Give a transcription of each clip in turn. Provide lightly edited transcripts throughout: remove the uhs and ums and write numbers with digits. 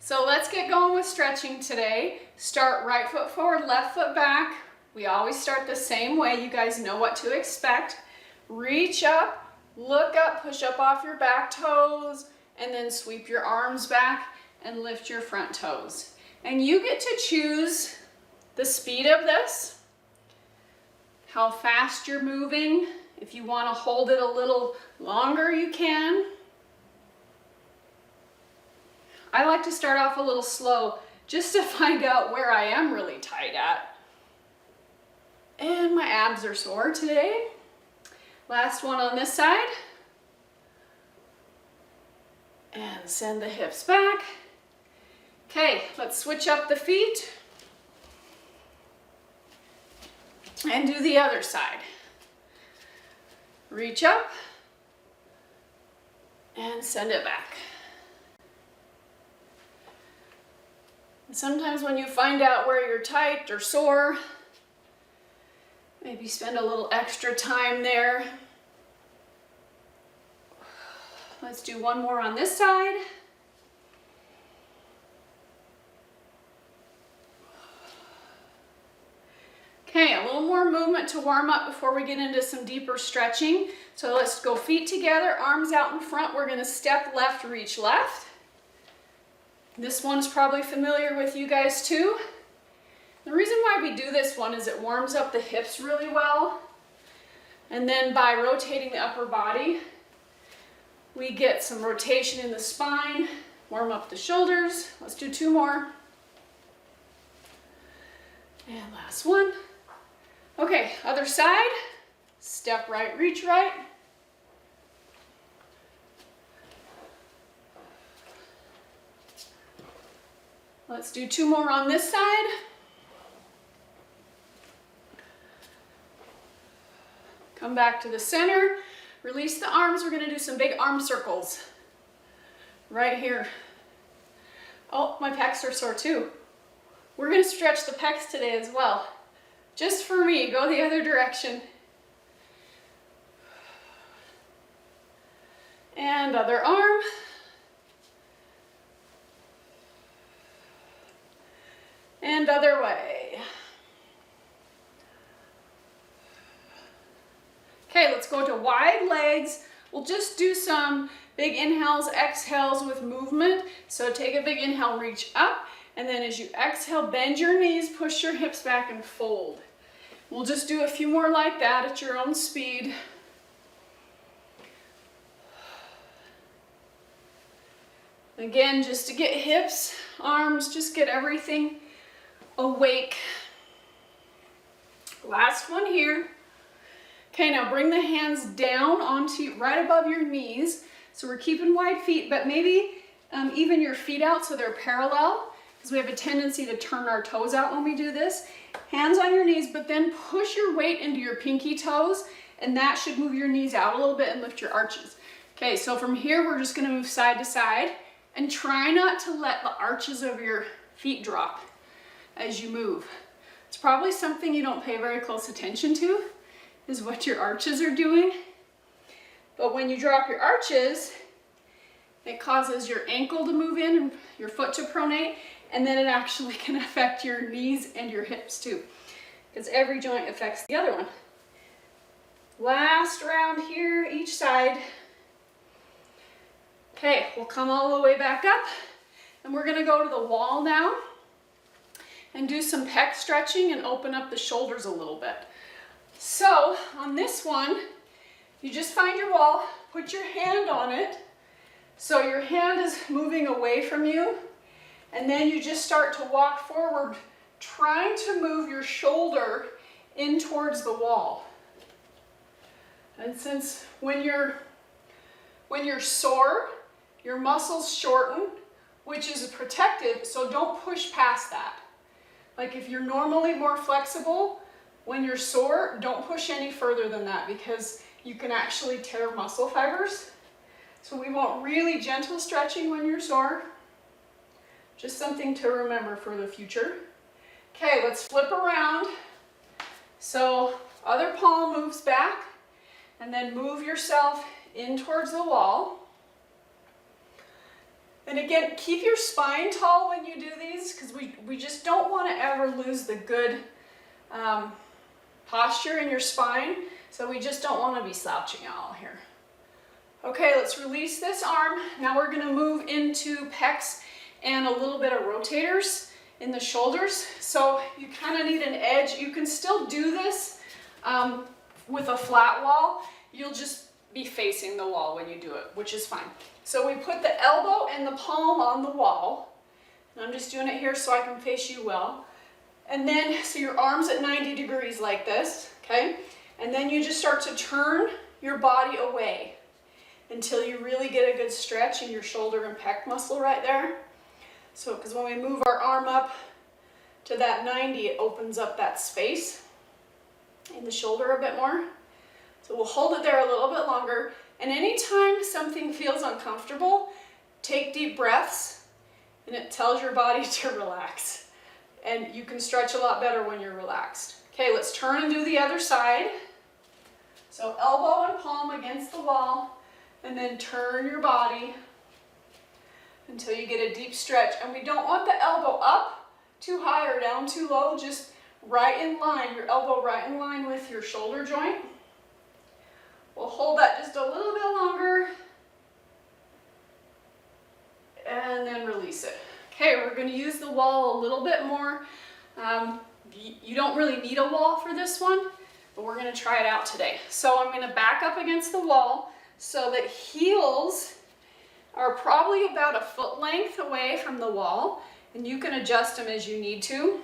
So let's get going with stretching today. Start right foot forward, left foot back. We always start the same way. You guys know what to expect. Reach up, look up, push up off your back toes, and then sweep your arms back and lift your front toes. And you get to choose the speed of this, how fast you're moving. If you want to hold it a little longer, you can. I like to start off a little slow just to find out where I am really tight at. And my abs are sore today. Last one on this side. And send the hips back. Okay, let's switch up the feet. And do the other side. Reach up. And send it back. Sometimes when you find out where you're tight or sore, maybe spend a little extra time there. Let's do one more on this side. Okay, a little more movement to warm up before we get into some deeper stretching. So let's go feet together, arms out in front. We're going to step left, reach left. This one's probably familiar with you guys too. The reason why we do this one is it warms up the hips really well. And then by rotating the upper body, we get some rotation in the spine, warm up the shoulders. Let's do two more. And last one. Okay, other side. Step right, reach right. Let's do two more on this side. Come back to the center. Release the arms. We're going to do some big arm circles. Right here. Oh, my pecs are sore too. We're going to stretch the pecs today as well. Just for me, go the other direction. And other arm. And other way. Okay, let's go to wide legs. We'll just do some big inhales, exhales with movement. So take a big inhale, reach up, and then as you exhale, bend your knees, push your hips back and fold. We'll just do a few more like that at your own speed. Again, just to get hips, arms, just get everything awake. Last one here. Okay, now bring the hands down onto right above your knees. So we're keeping wide feet, but maybe even your feet out so they're parallel, because we have a tendency to turn our toes out when we do this. Hands on your knees, but then push your weight into your pinky toes, and that should move your knees out a little bit and lift your arches. Okay, so from here we're just going to move side to side, and try not to let the arches of your feet drop as you move. It's probably something you don't pay very close attention to, is what your arches are doing. But when you drop your arches, it causes your ankle to move in and your foot to pronate, and then it actually can affect your knees and your hips too, because every joint affects the other one. Last round here, each side. Okay, we'll come all the way back up, and we're gonna go to the wall now and do some pec stretching and open up the shoulders a little bit. So on this one, you just find your wall, put your hand on it. So your hand is moving away from you, and then you just start to walk forward, trying to move your shoulder in towards the wall. And since when you're sore, your muscles shorten, which is protective, so don't push past that. Like if you're normally more flexible, when you're sore, don't push any further than that, because you can actually tear muscle fibers. So we want really gentle stretching when you're sore. Just something to remember for the future. Okay, let's flip around. So other palm moves back, and then move yourself in towards the wall. And again, keep your spine tall when you do these, because we just don't want to ever lose the good posture in your spine. So we just don't want to be slouching at all here. Okay, let's release this arm. Now we're going to move into pecs and a little bit of rotators in the shoulders. So you kind of need an edge. You can still do this with a flat wall. You'll just be facing the wall when you do it, which is fine. So we put the elbow and the palm on the wall. And I'm just doing it here so I can face you well. And then, so your arms at 90 degrees like this, okay? And then you just start to turn your body away until you really get a good stretch in your shoulder and pec muscle right there. So, because when we move our arm up to that 90, it opens up that space in the shoulder a bit more. So we'll hold it there a little bit longer. And anytime something feels uncomfortable, take deep breaths, and it tells your body to relax. And you can stretch a lot better when you're relaxed. Okay, let's turn and do the other side. So elbow and palm against the wall, and then turn your body until you get a deep stretch. And we don't want the elbow up too high or down too low, just right in line, your elbow right in line with your shoulder joint. We'll hold that just a little bit longer and then release it. Okay, we're going to use the wall a little bit more. You don't really need a wall for this one, but we're going to try it out today. So I'm going to back up against the wall so that heels are probably about a foot length away from the wall, and you can adjust them as you need to.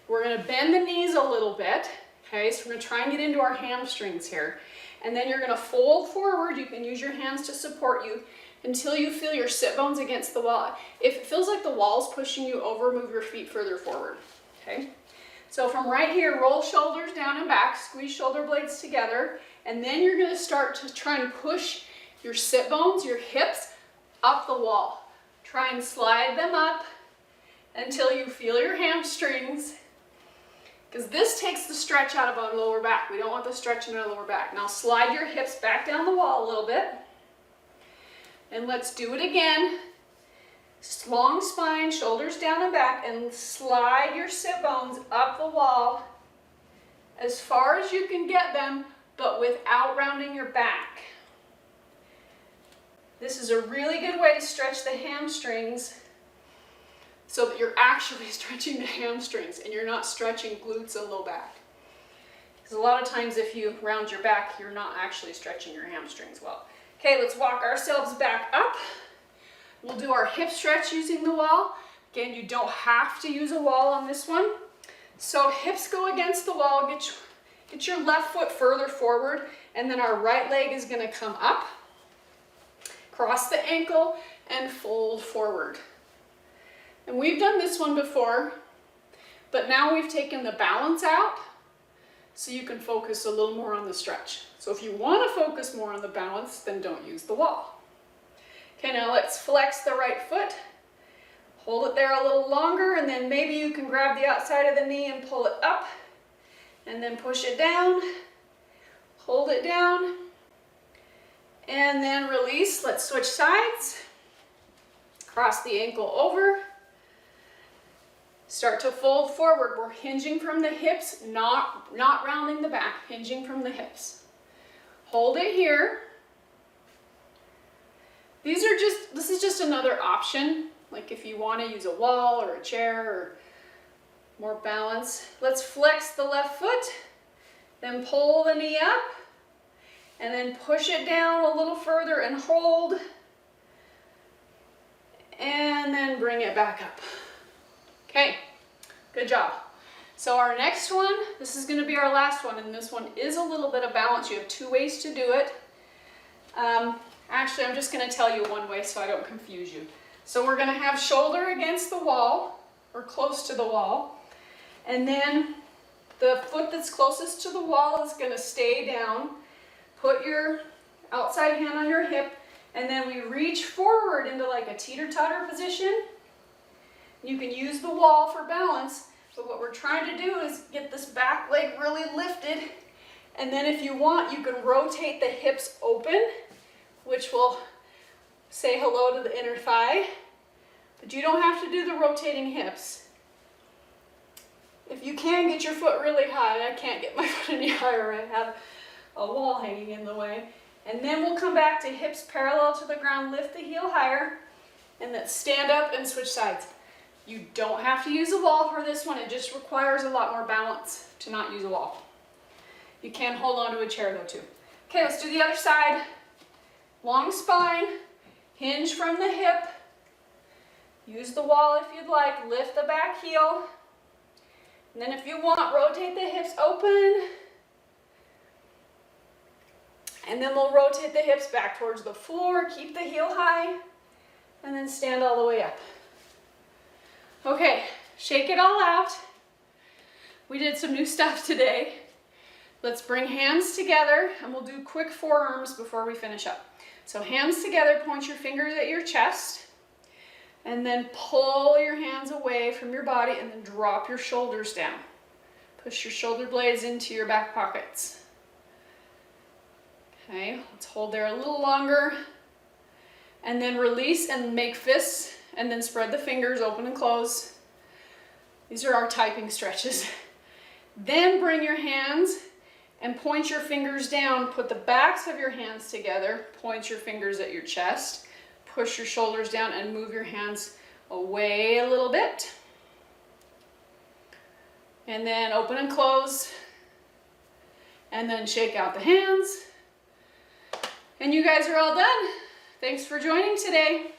We're going to bend the knees a little bit. Okay, so we're going to try and get into our hamstrings here. And then you're going to fold forward. You can use your hands to support you until you feel your sit bones against the wall. If it feels like the wall's pushing you over, move your feet further forward. Okay? So from right here, roll shoulders down and back, squeeze shoulder blades together, and then you're going to start to try and push your sit bones, your hips, up the wall. Try and slide them up until you feel your hamstrings, because this takes the stretch out of our lower back. We don't want the stretch in our lower back. Now slide your hips back down the wall a little bit. And let's do it again. Long spine, shoulders down and back, and slide your sit bones up the wall as far as you can get them, but without rounding your back. This is a really good way to stretch the hamstrings so that you're actually stretching the hamstrings and you're not stretching glutes and low back. Because a lot of times if you round your back, you're not actually stretching your hamstrings well. Okay, let's walk ourselves back up. We'll do our hip stretch using the wall. Again, you don't have to use a wall on this one. So hips go against the wall, get your left foot further forward, and then our right leg is going to come up, cross the ankle, and fold forward. And we've done this one before, but now we've taken the balance out so you can focus a little more on the stretch. So if you want to focus more on the balance, then don't use the wall. Okay, now let's flex the right foot. Hold it there a little longer, and then maybe you can grab the outside of the knee and pull it up, and then push it down, hold it down, and then release. Let's switch sides. Cross the ankle over. Start to fold forward. We're hinging from the hips, not rounding the back, hinging from the hips. Hold it here. This is just another option, like if you want to use a wall or a chair or more balance. Let's flex the left foot, then pull the knee up, and then push it down a little further and hold, and then bring it back up. Okay, good job. So our next one, this is going to be our last one, and this one is a little bit of balance. You have two ways to do it. Actually, I'm just going to tell you one way so I don't confuse you. So we're going to have shoulder against the wall, or close to the wall, and then the foot that's closest to the wall is going to stay down. Put your outside hand on your hip, and then we reach forward into like a teeter-totter position. You can use the wall for balance, but what we're trying to do is get this back leg really lifted, and then if you want, you can rotate the hips open, which will say hello to the inner thigh, But you don't have to do the rotating hips. If you can get your foot really high, I can't get my foot any higher. I have a wall hanging in the way. And then we'll come back to hips parallel to the ground, lift the heel higher, and then stand up and switch sides. You don't have to use a wall for this one. It just requires a lot more balance to not use a wall. You can hold on to a chair though too. Okay, let's do the other side. Long spine, hinge from the hip. Use the wall if you'd like. Lift the back heel. And then if you want, rotate the hips open. And then we'll rotate the hips back towards the floor. Keep the heel high. And then stand all the way up. Okay, shake it all out. We did some new stuff today. Let's bring hands together and we'll do quick forearms before we finish up. So hands together, point your fingers at your chest, and then pull your hands away from your body and then drop your shoulders down. Push your shoulder blades into your back pockets. Okay, let's hold there a little longer. And then release and make fists, and then spread the fingers open and close. These are our typing stretches. Then bring your hands and point your fingers down. Put the backs of your hands together. Point your fingers at your chest. Push your shoulders down and move your hands away a little bit. And then open and close. And then shake out the hands. And you guys are all done. Thanks for joining today.